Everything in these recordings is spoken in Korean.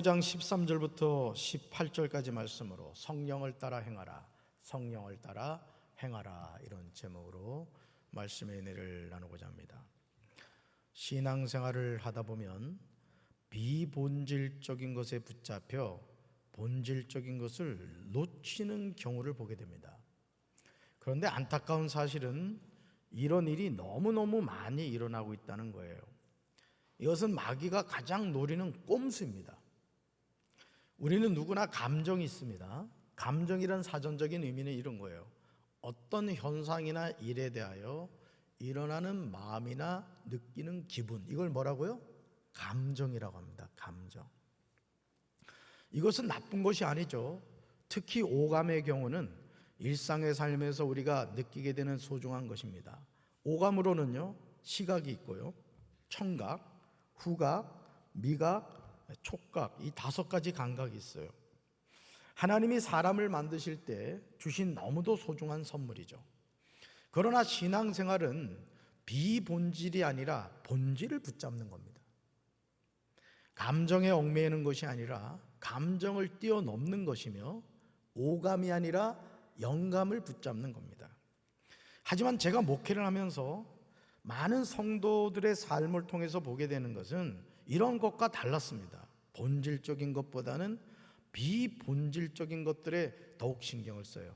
9장 13절부터 18절까지 말씀으로 성령을 따라 행하라, 성령을 따라 행하라, 이런 제목으로 말씀의 은혜를 나누고자 합니다. 신앙생활을 하다 보면 비본질적인 것에 붙잡혀 본질적인 것을 놓치는 경우를 보게 됩니다. 그런데 안타까운 사실은 이런 일이 너무너무 많이 일어나고 있다는 거예요. 이것은 마귀가 가장 노리는 꼼수입니다. 우리는 누구나 감정이 있습니다. 감정이란 사전적인 의미는 이런 거예요. 어떤 현상이나 일에 대하여 일어나는 마음이나 느끼는 기분, 이걸 뭐라고요? 감정이라고 합니다. 감정. 이것은 나쁜 것이 아니죠. 특히 오감의 경우는 일상의 삶에서 우리가 느끼게 되는 소중한 것입니다. 오감으로는요, 시각이 있고요, 청각, 후각, 미각, 촉각, 이 5가지 감각이 있어요. 하나님이 사람을 만드실 때 주신 너무도 소중한 선물이죠. 그러나 신앙생활은 비본질이 아니라 본질을 붙잡는 겁니다. 감정에 얽매이는 것이 아니라 감정을 뛰어넘는 것이며, 오감이 아니라 영감을 붙잡는 겁니다. 하지만 제가 목회를 하면서 많은 성도들의 삶을 통해서 보게 되는 것은 이런 것과 달랐습니다. 본질적인 것보다는 비본질적인 것들에 더욱 신경을 써요.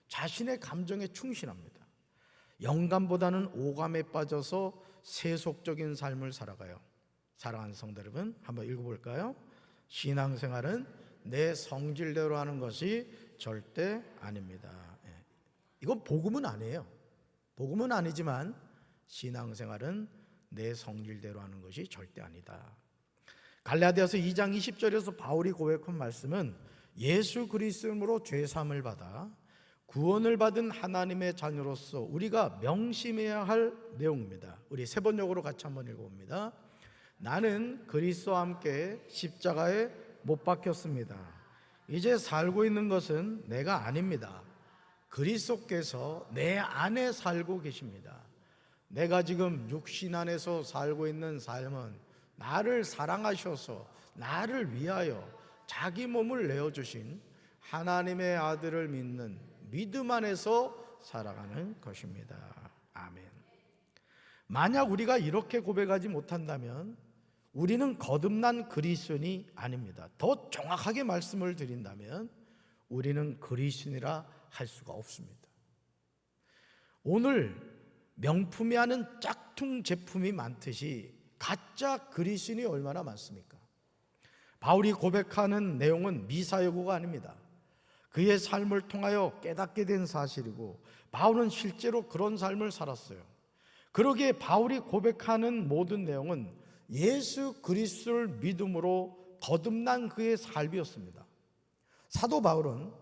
자신의 감정에 충실합니다. 영감보다는 오감에 빠져서 세속적인 삶을 살아가요. 사랑하는 성도 여러분, 한번 읽어볼까요? 신앙생활은 내 성질대로 하는 것이 절대 아닙니다. 이건 복음은 아니에요. 복음은 아니지만 신앙생활은 내 성질대로 하는 것이 절대 아니다. 갈라디아서 2장 20절에서 바울이 고백한 말씀은 예수 그리스도로 죄 사함을 받아 구원을 받은 하나님의 자녀로서 우리가 명심해야 할 내용입니다. 우리 세 번역으로 같이 한번 읽어봅니다. 나는 그리스도와 함께 십자가에 못 박혔습니다. 이제 살고 있는 것은 내가 아닙니다. 그리스도께서 내 안에 살고 계십니다. 내가 지금 육신 안에서 살고 있는 삶은 나를 사랑하셔서 나를 위하여 자기 몸을 내어주신 하나님의 아들을 믿는 믿음 안에서 살아가는 것입니다. 아멘. 만약 우리가 이렇게 고백하지 못한다면 우리는 거듭난 그리스도인이 아닙니다. 더 정확하게 말씀을 드린다면 우리는 그리스도인이라 할 수가 없습니다. 오늘 명품이 하는 짝퉁 제품이 많듯이 가짜 그리스도인이 얼마나 많습니까? 바울이 고백하는 내용은 미사여구가 아닙니다. 그의 삶을 통하여 깨닫게 된 사실이고, 바울은 실제로 그런 삶을 살았어요. 그러기에 바울이 고백하는 모든 내용은 예수 그리스도를 믿음으로 거듭난 그의 삶이었습니다. 사도 바울은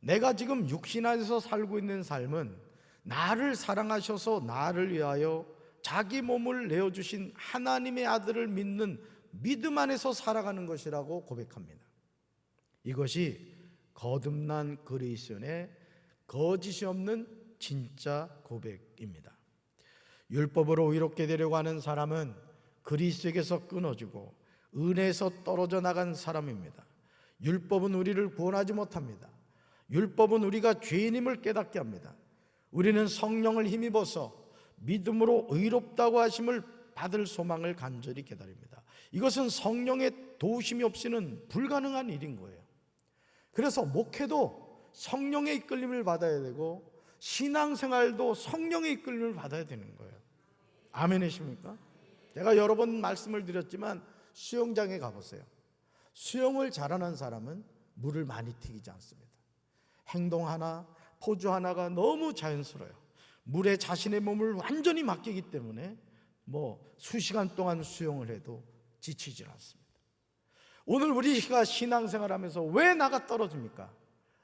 내가 지금 육신 안에서 살고 있는 삶은 나를 사랑하셔서 나를 위하여 자기 몸을 내어주신 하나님의 아들을 믿는 믿음 안에서 살아가는 것이라고 고백합니다. 이것이 거듭난 그리스도인의 거짓이 없는 진짜 고백입니다. 율법으로 의롭게 되려고 하는 사람은 그리스도에게서 끊어지고 은혜에서 떨어져 나간 사람입니다. 율법은 우리를 구원하지 못합니다. 율법은 우리가 죄인임을 깨닫게 합니다. 우리는 성령을 힘입어서 믿음으로 의롭다고 하심을 받을 소망을 간절히 기다립니다. 이것은 성령의 도우심이 없이는 불가능한 일인 거예요. 그래서 목회도 성령의 이끌림을 받아야 되고 신앙생활도 성령의 이끌림을 받아야 되는 거예요. 아멘이십니까? 제가 여러 번 말씀을 드렸지만 수영장에 가보세요. 수영을 잘하는 사람은 물을 많이 튀기지 않습니다. 행동 하나, 포즈 하나가 너무 자연스러워요. 물에 자신의 몸을 완전히 맡기기 때문에 수시간 동안 수영을 해도 지치질 않습니다. 오늘 우리가 신앙생활하면서 왜 나가 떨어집니까?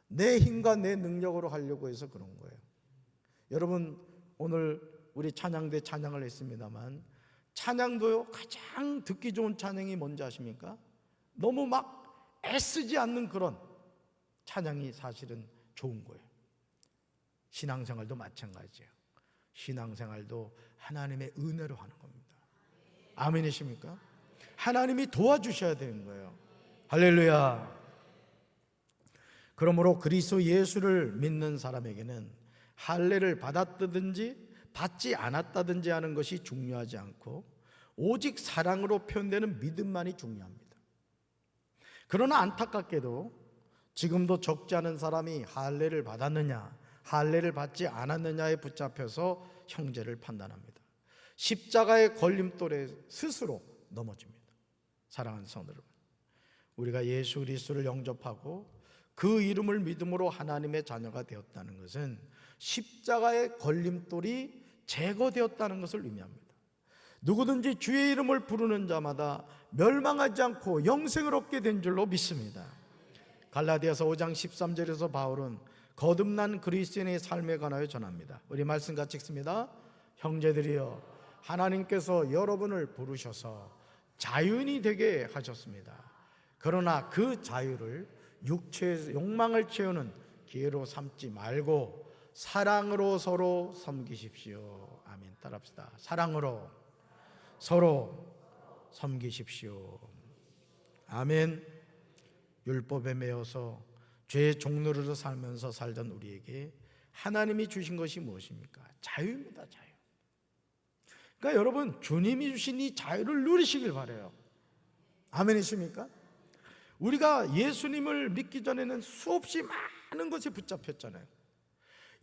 내 힘과 내 능력으로 하려고 해서 그런 거예요. 여러분, 오늘 우리 찬양대 찬양을 했습니다만 찬양도요, 가장 듣기 좋은 찬양이 뭔지 아십니까? 너무 막 애쓰지 않는 그런 찬양이 사실은 좋은 거예요. 신앙생활도 마찬가지예요. 신앙생활도 하나님의 은혜로 하는 겁니다. 아멘이십니까? 하나님이 도와주셔야 되는 거예요. 할렐루야. 그러므로 그리스도 예수를 믿는 사람에게는 할례를 받았다든지 받지 않았다든지 하는 것이 중요하지 않고 오직 사랑으로 표현되는 믿음만이 중요합니다. 그러나 안타깝게도 지금도 적지 않은 사람이 할례를 받았느냐 할례를 받지 않았느냐에 붙잡혀서 형제를 판단합니다. 십자가의 걸림돌에 스스로 넘어집니다. 사랑하는 성도 여러분, 우리가 예수 그리스도를 영접하고 그 이름을 믿음으로 하나님의 자녀가 되었다는 것은 십자가의 걸림돌이 제거되었다는 것을 의미합니다. 누구든지 주의 이름을 부르는 자마다 멸망하지 않고 영생을 얻게 된 줄로 믿습니다. 갈라디아서 5장 13절에서 바울은 거듭난 그리스도인의 삶에 관하여 전합니다. 우리 말씀 같이 읽습니다. 형제들이여, 하나님께서 여러분을 부르셔서 자유인이 되게 하셨습니다. 그러나 그 자유를 육체의 욕망을 채우는 기회로 삼지 말고 사랑으로 서로 섬기십시오. 아멘. 따라합시다. 사랑으로 서로 섬기십시오. 아멘. 율법에 매여서 죄의 종노릇으로 살면서 살던 우리에게 하나님이 주신 것이 무엇입니까? 자유입니다. 자유. 그러니까 여러분, 주님이 주신 이 자유를 누리시길 바라요. 아멘이십니까? 우리가 예수님을 믿기 전에는 수없이 많은 것에 붙잡혔잖아요.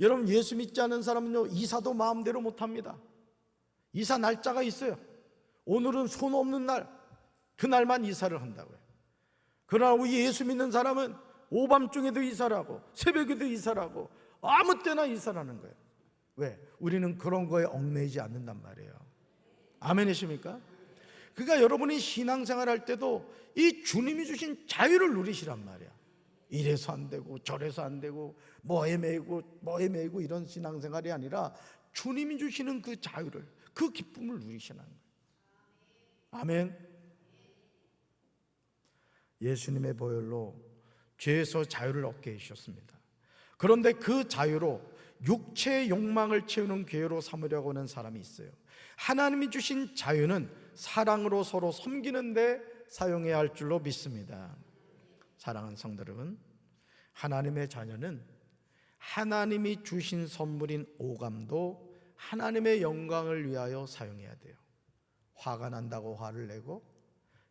여러분, 예수 믿지 않은 사람은요, 이사도 마음대로 못합니다. 이사 날짜가 있어요. 오늘은 손 없는 날, 그날만 이사를 한다고요. 그러나 우리 예수 믿는 사람은 오밤중에도 이사를 하고 새벽에도 이사를 하고 아무 때나 이사를 하는 거예요. 왜? 우리는 그런 거에 얽매이지 않는단 말이에요. 아멘이십니까? 그러니까 여러분이 신앙생활 할 때도 이 주님이 주신 자유를 누리시란 말이야. 이래서 안 되고 저래서 안 되고 뭐에 매이고 이런 신앙생활이 아니라 주님이 주시는 그 자유를, 그 기쁨을 누리시는 거예요. 아멘. 예수님의 보혈로 죄에서 자유를 얻게 해주셨습니다. 그런데 그 자유로 육체의 욕망을 채우는 기회로 삼으려고 하는 사람이 있어요. 하나님이 주신 자유는 사랑으로 서로 섬기는 데 사용해야 할 줄로 믿습니다. 사랑하는 성도 여러분, 하나님의 자녀는 하나님이 주신 선물인 오감도 하나님의 영광을 위하여 사용해야 돼요. 화가 난다고 화를 내고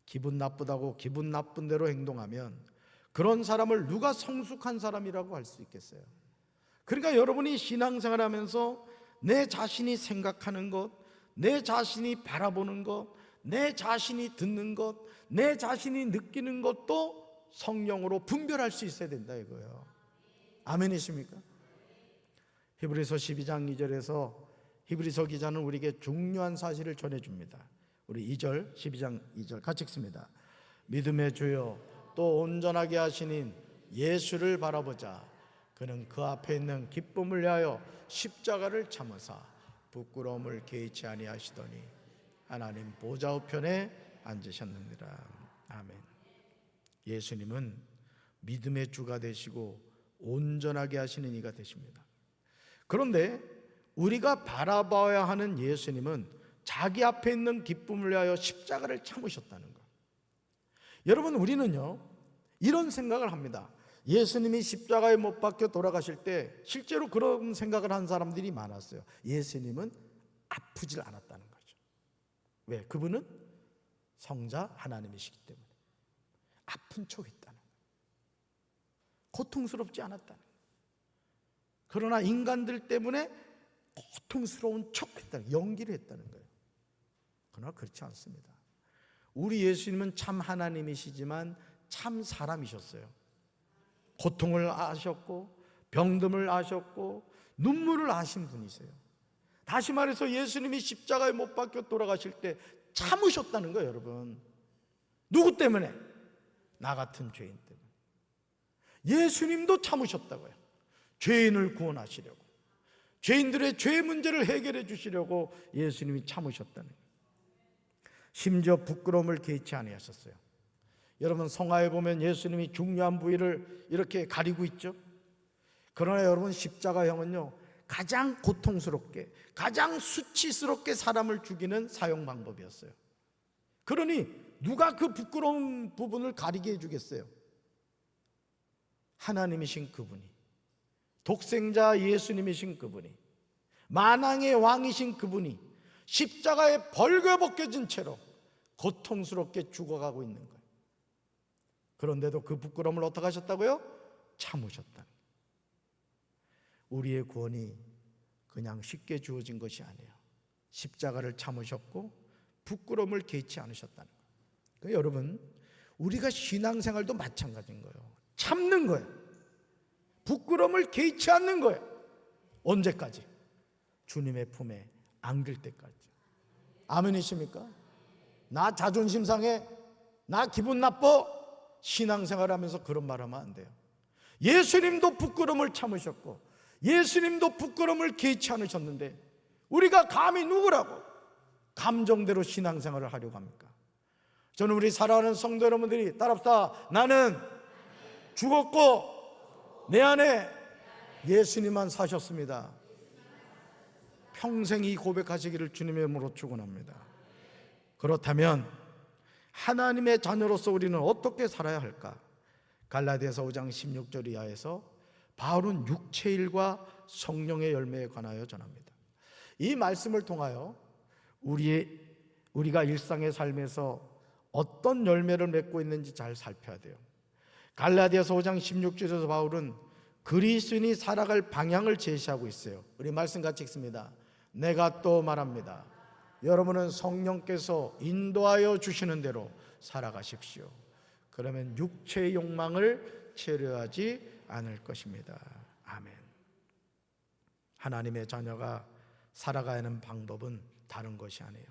기분 나쁘다고 기분 나쁜 대로 행동하면 그런 사람을 누가 성숙한 사람이라고 할 수 있겠어요? 그러니까 여러분이 신앙생활 하면서 내 자신이 생각하는 것, 내 자신이 바라보는 것, 내 자신이 듣는 것, 내 자신이 느끼는 것도 성령으로 분별할 수 있어야 된다 이거예요. 아멘이십니까? 히브리서 12장 2절에서 히브리서 기자는 우리에게 중요한 사실을 전해줍니다. 우리 2절, 12장 2절 같이 읽습니다. 믿음의 주여 또 온전하게 하시는 예수를 바라보자. 그는 그 앞에 있는 기쁨을 위하여 십자가를 참으사 부끄러움을 개의치 아니하시더니 하나님 보좌 우편에 앉으셨느니라. 아멘. 예수님은 믿음의 주가 되시고 온전하게 하시는 이가 되십니다. 그런데 우리가 바라봐야 하는 예수님은 자기 앞에 있는 기쁨을 위하여 십자가를 참으셨다는 것. 여러분, 우리는요 이런 생각을 합니다. 예수님이 십자가에 못 박혀 돌아가실 때 실제로 그런 생각을 한 사람들이 많았어요. 예수님은 아프질 않았다는 거죠. 왜? 그분은 성자 하나님이시기 때문에 아픈 척 했다는 거예요. 고통스럽지 않았다는 거예요. 그러나 인간들 때문에 고통스러운 척 했다는 거예요. 연기를 했다는 거예요. 그러나 그렇지 않습니다. 우리 예수님은 참 하나님이시지만 참 사람이셨어요. 고통을 아셨고 병듦을 아셨고 눈물을 아신 분이세요. 다시 말해서 예수님이 십자가에 못 박혀 돌아가실 때 참으셨다는 거예요. 여러분, 누구 때문에? 나 같은 죄인 때문에. 예수님도 참으셨다고요. 죄인을 구원하시려고, 죄인들의 죄 문제를 해결해 주시려고 예수님이 참으셨다는 거예요. 심지어 부끄러움을 개의치 아니하셨어요. 여러분, 성화에 보면 예수님이 중요한 부위를 이렇게 가리고 있죠. 그러나 여러분, 십자가형은요 가장 고통스럽게, 가장 수치스럽게 사람을 죽이는 사형 방법이었어요. 그러니 누가 그 부끄러운 부분을 가리게 해주겠어요? 하나님이신 그분이, 독생자 예수님이신 그분이, 만왕의 왕이신 그분이 십자가에 벌거벗겨진 채로 고통스럽게 죽어가고 있는 거예요. 그런데도 그 부끄러움을 어떻게 하셨다고요? 참으셨다. 우리의 구원이 그냥 쉽게 주어진 것이 아니에요. 십자가를 참으셨고 부끄러움을 개의치 않으셨다는 거예요. 그러니까 여러분, 우리가 신앙생활도 마찬가지인 거예요. 참는 거예요. 부끄러움을 개의치 않는 거예요. 언제까지? 주님의 품에 안길 때까지. 아멘이십니까? 나 자존심 상해, 나 기분 나빠, 신앙생활하면서 그런 말하면 안 돼요. 예수님도 부끄러움을 참으셨고 예수님도 부끄러움을 개의치 않으셨는데 우리가 감히 누구라고 감정대로 신앙생활을 하려고 합니까? 저는 우리 사랑하는 성도 여러분들이 따라합시다. 나는 죽었고 내 안에 예수님만 사셨습니다. 평생 이 고백하시기를 주님의 이름으로 축원합니다. 그렇다면 하나님의 자녀로서 우리는 어떻게 살아야 할까? 갈라디아서 5장 16절 이하에서 바울은 육체의 일과 성령의 열매에 관하여 전합니다. 이 말씀을 통하여 우리가 일상의 삶에서 어떤 열매를 맺고 있는지 잘 살펴야 돼요. 갈라디아서 5장 16절에서 바울은 그리스도인이 살아갈 방향을 제시하고 있어요. 우리 말씀 같이 읽습니다. 내가 또 말합니다. 여러분은 성령께서 인도하여 주시는 대로 살아가십시오. 그러면 육체의 욕망을 채려하지 않을 것입니다. 아멘. 하나님의 자녀가 살아가야 하는 방법은 다른 것이 아니에요.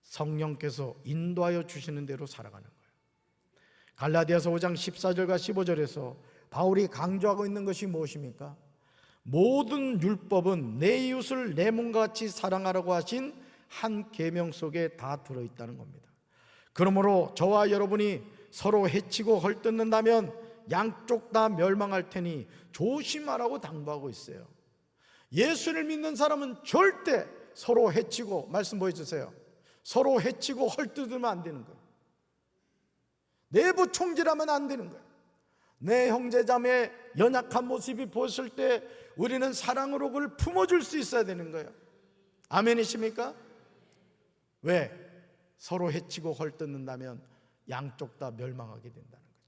성령께서 인도하여 주시는 대로 살아가는 거예요. 갈라디아서 5장 14절과 15절에서 바울이 강조하고 있는 것이 무엇입니까? 모든 율법은 내 이웃을 내 몸과 같이 사랑하라고 하신 한 계명 속에 다 들어있다는 겁니다. 그러므로 저와 여러분이 서로 해치고 헐뜯는다면 양쪽 다 멸망할 테니 조심하라고 당부하고 있어요. 예수를 믿는 사람은 절대 서로 해치고, 말씀 보여주세요, 서로 해치고 헐뜯으면 안 되는 거예요. 내부 총질하면 안 되는 거예요. 내 형제자매 연약한 모습이 보였을 때 우리는 사랑으로 그걸 품어줄 수 있어야 되는 거예요. 아멘이십니까? 왜? 서로 해치고 헐뜯는다면 양쪽 다 멸망하게 된다는 거죠.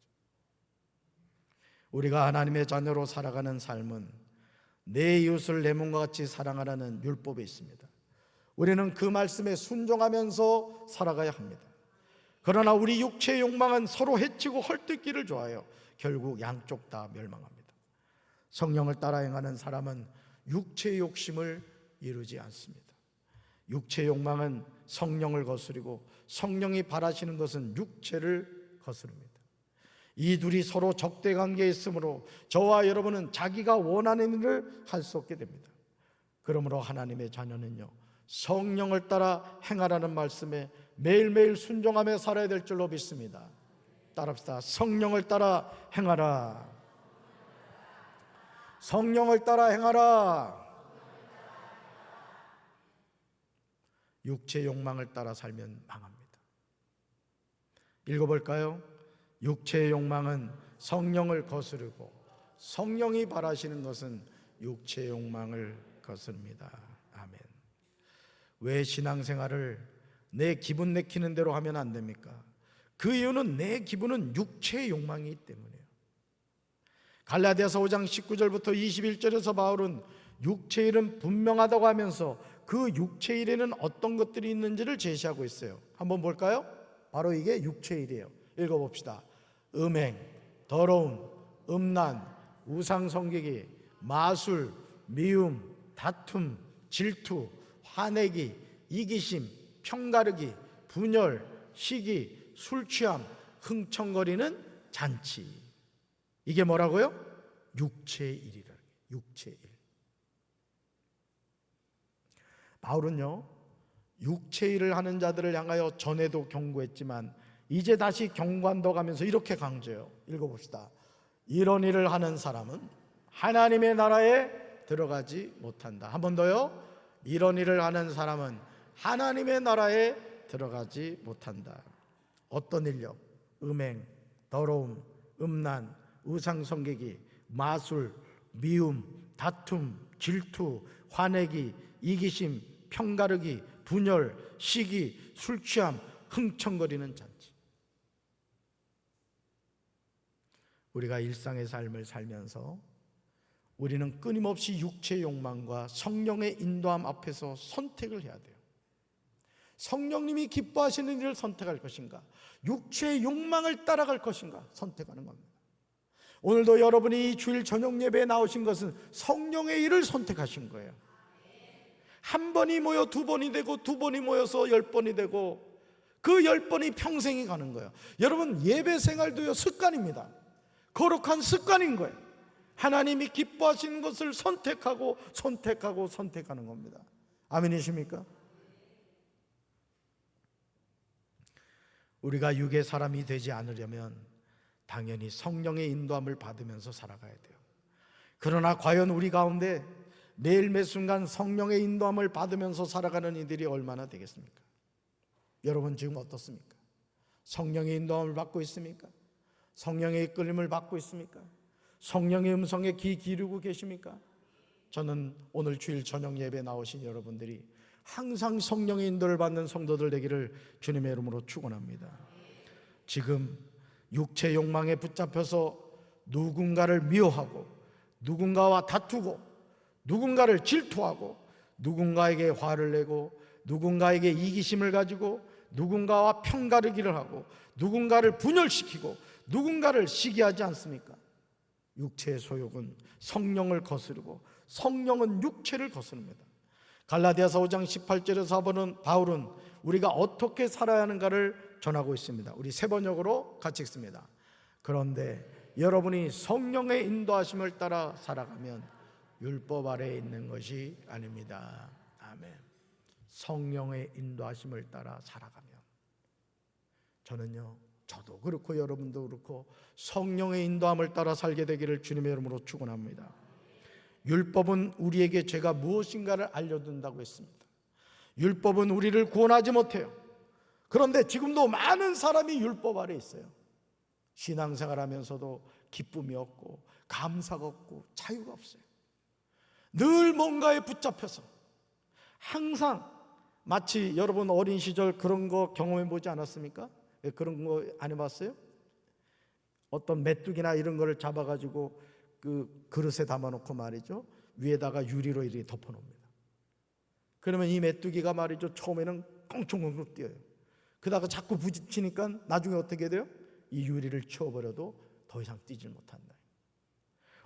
우리가 하나님의 자녀로 살아가는 삶은 내 이웃을 내 몸과 같이 사랑하라는 율법에 있습니다. 우리는 그 말씀에 순종하면서 살아가야 합니다. 그러나 우리 육체의 욕망은 서로 해치고 헐뜯기를 좋아해요. 결국 양쪽 다 멸망합니다. 성령을 따라 행하는 사람은 육체의 욕심을 이루지 않습니다. 육체의 욕망은 성령을 거스르고 성령이 바라시는 것은 육체를 거스릅니다. 이 둘이 서로 적대 관계에 있으므로 저와 여러분은 자기가 원하는 일을 할 수 없게 됩니다. 그러므로 하나님의 자녀는요, 성령을 따라 행하라는 말씀에 매일매일 순종하며 살아야 될 줄로 믿습니다. 따라합시다. 성령을 따라 행하라. 성령을 따라 행하라. 육체의 욕망을 따라 살면 망합니다. 읽어볼까요? 육체의 욕망은 성령을 거스르고 성령이 바라시는 것은 육체의 욕망을 거스릅니다. 아멘. 왜 신앙생활을 내 기분 내키는 대로 하면 안 됩니까? 그 이유는 내 기분은 육체의 욕망이기 때문이에요. 갈라디아서 5장 19절부터 21절에서 바울은 육체의 일은 분명하다고 하면서 그 육체의 일에는 어떤 것들이 있는지를 제시하고 있어요. 한번 볼까요? 바로 이게 육체의 일이에요. 읽어봅시다. 음행, 더러움, 음란, 우상숭배기, 마술, 미움, 다툼, 질투, 화내기, 이기심, 평가르기, 분열, 시기, 술취함, 흥청거리는 잔치. 이게 뭐라고요? 육체의 일이라는 거예요. 육체의 일. 바울은요, 육체의 일을 하는 자들을 향하여 전에도 경고했지만 이제 다시 경고한다고 하면서 이렇게 강조해요. 읽어봅시다. 이런 일을 하는 사람은 하나님의 나라에 들어가지 못한다. 한 번 더요. 이런 일을 하는 사람은 하나님의 나라에 들어가지 못한다. 어떤 인력, 음행, 더러움, 음란, 우상숭배기, 마술, 미움, 다툼, 질투, 화내기, 이기심, 편가르기, 분열, 시기, 술취함, 흥청거리는 잔치. 우리가 일상의 삶을 살면서 우리는 끊임없이 육체의 욕망과 성령의 인도함 앞에서 선택을 해야 돼요. 성령님이 기뻐하시는 일을 선택할 것인가, 육체의 욕망을 따라갈 것인가 선택하는 겁니다. 오늘도 여러분이 주일 저녁 예배에 나오신 것은 성령의 일을 선택하신 거예요. 한 번이 모여 두 번이 되고, 두 번이 모여서 10번이 되고, 그 10번이 평생이 가는 거예요. 여러분, 예배 생활도요, 습관입니다. 거룩한 습관인 거예요. 하나님이 기뻐하시는 것을 선택하고 선택하는 겁니다. 아멘이십니까? 우리가 육의 사람이 되지 않으려면 당연히 성령의 인도함을 받으면서 살아가야 돼요. 그러나 과연 우리 가운데 매일 매 순간 성령의 인도함을 받으면서 살아가는 이들이 얼마나 되겠습니까? 여러분 지금 어떻습니까? 성령의 인도함을 받고 있습니까? 성령의 이끌림을 받고 있습니까? 성령의 음성에 귀 기울이고 계십니까? 저는 오늘 주일 저녁 예배 나오신 여러분들이 항상 성령의 인도를 받는 성도들 되기를 주님의 이름으로 축원합니다. 지금 육체 욕망에 붙잡혀서 누군가를 미워하고, 누군가와 다투고, 누군가를 질투하고, 누군가에게 화를 내고, 누군가에게 이기심을 가지고, 누군가와 편가르기를 하고, 누군가를 분열시키고, 누군가를 시기하지 않습니까? 육체의 소욕은 성령을 거스르고 성령은 육체를 거스릅니다. 갈라디아서 5장 18절에서 바울은 우리가 어떻게 살아야 하는가를 전하고 있습니다. 우리 세 번역으로 같이 읽습니다. 그런데 여러분이 성령의 인도하심을 따라 살아가면 율법 아래에 있는 것이 아닙니다. 아멘. 성령의 인도하심을 따라 살아가면, 저도 그렇고 여러분도 그렇고 성령의 인도함을 따라 살게 되기를 주님의 이름으로 축원합니다. 율법은 우리에게 죄가 무엇인가를 알려준다고 했습니다. 율법은 우리를 구원하지 못해요. 그런데 지금도 많은 사람이 율법 아래 있어요. 신앙생활하면서도 기쁨이 없고 감사가 없고 자유가 없어요. 늘 뭔가에 붙잡혀서, 항상 마치 여러분 어린 시절 그런 거 경험해 보지 않았습니까? 그런 거 안 해봤어요? 어떤 메뚜기나 이런 거를 잡아가지고 그 그릇에 담아놓고 말이죠, 위에다가 유리로 이렇게 덮어놓습니다. 그러면 이 메뚜기가 말이죠, 처음에는 껑충껑충 뛰어요. 그러다가 자꾸 부딪히니까 나중에 어떻게 돼요? 이 유리를 치워버려도 더 이상 뛰질 못한다.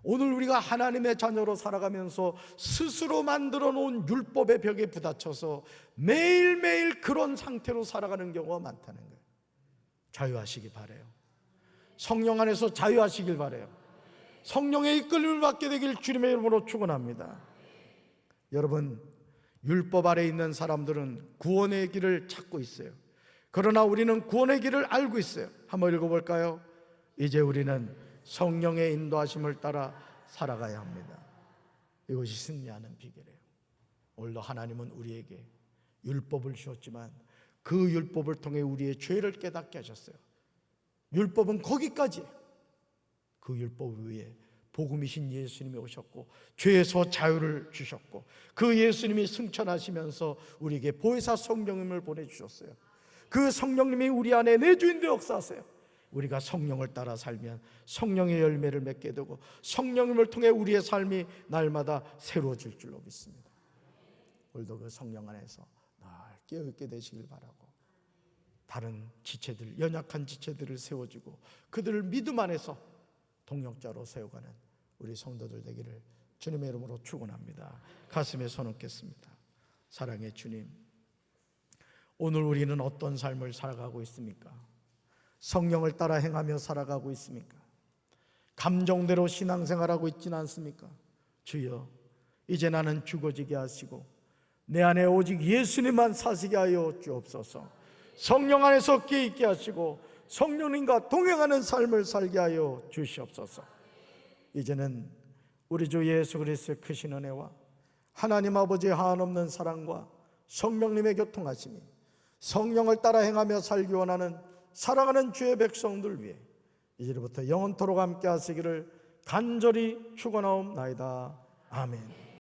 오늘 우리가 하나님의 자녀로 살아가면서 스스로 만들어 놓은 율법의 벽에 부딪혀서 매일매일 그런 상태로 살아가는 경우가 많다는 거예요. 자유하시기 바라요. 성령 안에서 자유하시길 바라요. 성령의 이끌림을 받게 되길 주님의 이름으로 축원합니다. 여러분, 율법 아래 있는 사람들은 구원의 길을 찾고 있어요. 그러나 우리는 구원의 길을 알고 있어요. 한번 읽어볼까요? 이제 우리는 성령의 인도하심을 따라 살아가야 합니다. 이것이 승리하는 비결이에요. 오늘도 하나님은 우리에게 율법을 주셨지만 그 율법을 통해 우리의 죄를 깨닫게 하셨어요. 율법은 거기까지예요. 그 율법 위에 복음이신 예수님이 오셨고 죄에서 자유를 주셨고, 그 예수님이 승천하시면서 우리에게 보혜사 성령님을 보내주셨어요. 그 성령님이 우리 안에 내주인도 역사하세요. 우리가 성령을 따라 살면 성령의 열매를 맺게 되고 성령님을 통해 우리의 삶이 날마다 새로워질 줄로 믿습니다. 오늘도 그 성령 안에서 날 깨어있게 되시길 바라고, 다른 지체들, 연약한 지체들을 세워주고 그들을 믿음 안에서 동역자로 세워가는 우리 성도들 되기를 주님의 이름으로 축원합니다. 가슴에 손 얹겠습니다. 사랑의 주님, 오늘 우리는 어떤 삶을 살아가고 있습니까? 성령을 따라 행하며 살아가고 있습니까? 감정대로 신앙생활하고 있지는 않습니까? 주여, 이제 나는 죽어지게 하시고 내 안에 오직 예수님만 사시게 하여 주옵소서. 성령 안에서 깨있게 하시고 성령님과 동행하는 삶을 살게 하여 주시옵소서. 이제는 우리 주 예수 그리스도의 크신 은혜와 하나님 아버지의 한없는 사랑과 성령님의 교통하심이 성령을 따라 행하며 살기 원하는 살아가는 주의 백성들 위해 이제부터 영원토록 함께 하시기를 간절히 축원하옵나이다. 아멘.